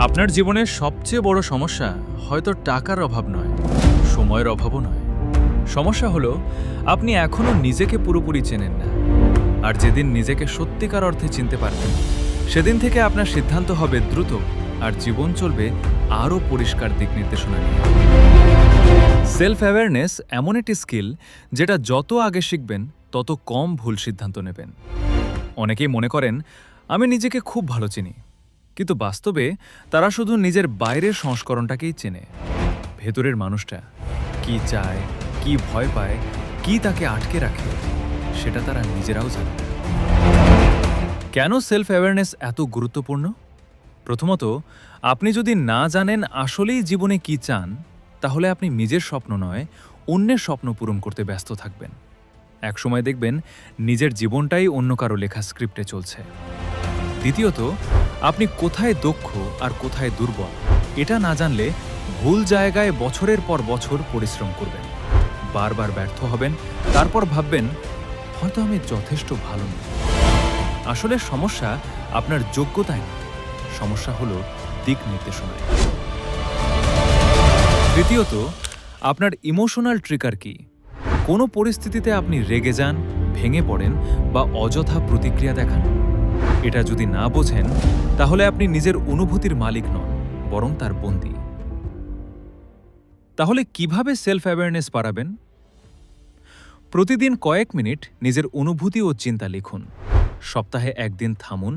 আপনার জীবনের সবচেয়ে বড় সমস্যা হয়তো টাকার অভাব নয়, সময়ের অভাবও নয়। সমস্যা হলো আপনি এখনো নিজেকে পুরোপুরি চেনেন না। আর যেদিন নিজেকে সত্যিকার অর্থে চিনতে পারবেন, সেদিন থেকে আপনার সিদ্ধান্ত হবে দ্রুত, আর জীবন চলবে আরও পরিষ্কার দিক নির্দেশনা নিয়ে। সেলফ অ্যাওয়ারনেস এমন একটি স্কিল যেটা যত আগে শিখবেন তত কম ভুল সিদ্ধান্ত নেবেন। অনেকেই মনে করেন আমি নিজেকে খুব ভালো চিনি, কিন্তু বাস্তবে তারা শুধু নিজের বাইরের সংস্করণটাকেই চেনে। ভেতরের মানুষটা কি চায়, কি ভয় পায়, কি তাকে আটকে রাখে, সেটা তারা নিজেরাও জানে না। কেন সেলফ অ্যাওয়ারনেস এত গুরুত্বপূর্ণ? প্রথমত, আপনি যদি না জানেন আসলেই জীবনে কি চান, তাহলে আপনি নিজের স্বপ্ন নয়, অন্যের স্বপ্ন পূরণ করতে ব্যস্ত থাকবেন। একসময় দেখবেন নিজের জীবনটাই অন্য কারো লেখা স্ক্রিপ্টে চলছে। দ্বিতীয়ত, আপনি কোথায় দক্ষ আর কোথায় দুর্বল এটা না জানলে ভুল জায়গায় বছরের পর বছর পরিশ্রম করবেন, বারবার ব্যর্থ হবেন, তারপর ভাববেন হয়তো আমি যথেষ্ট ভালো নই। আসলে সমস্যা আপনার যোগ্যতায় না, সমস্যা হলো দিক নির্দেশনায়। তৃতীয়ত, আপনার ইমোশনাল ট্রিগার কি? কোনো পরিস্থিতিতে আপনি রেগে যান, ভেঙে পড়েন বা অযথা প্রতিক্রিয়া দেখান। এটা যদি না বোঝেন, তাহলে আপনি নিজের অনুভূতির মালিক নন, বরং তার বন্দী। তাহলে কিভাবে সেলফ অ্যাওয়ারনেস বাড়াবেন? প্রতিদিন কয়েক মিনিট নিজের অনুভূতি ও চিন্তা লিখুন। সপ্তাহে একদিন থামুন,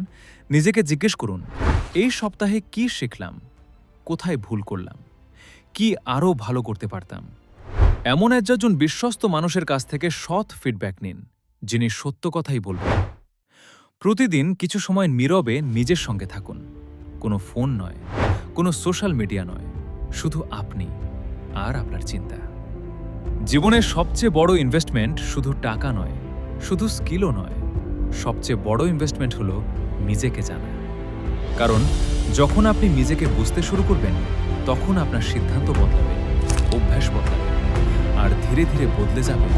নিজেকে জিজ্ঞেস করুন, এই সপ্তাহে কি শিখলাম, কোথায় ভুল করলাম, কি আরও ভালো করতে পারতাম। এমন একজন বিশ্বস্ত মানুষের কাছ থেকে সৎ ফিডব্যাক নিন, যিনি সত্য কথাই বলবেন। প্রতিদিন কিছু সময় নীরবে নিজের সঙ্গে থাকুন। কোনো ফোন নয়, কোনো সোশ্যাল মিডিয়া নয়, শুধু আপনি আর আপনার চিন্তা। জীবনের সবচেয়ে বড় ইনভেস্টমেন্ট শুধু টাকা নয়, শুধু স্কিলও নয়। সবচেয়ে বড় ইনভেস্টমেন্ট হলো নিজেকে জানা। কারণ যখন আপনি নিজেকে বুঝতে শুরু করবেন, তখন আপনার সিদ্ধান্ত বদলাবে, অভ্যাস বদলাবে, আর ধীরে ধীরে বদলে যাবে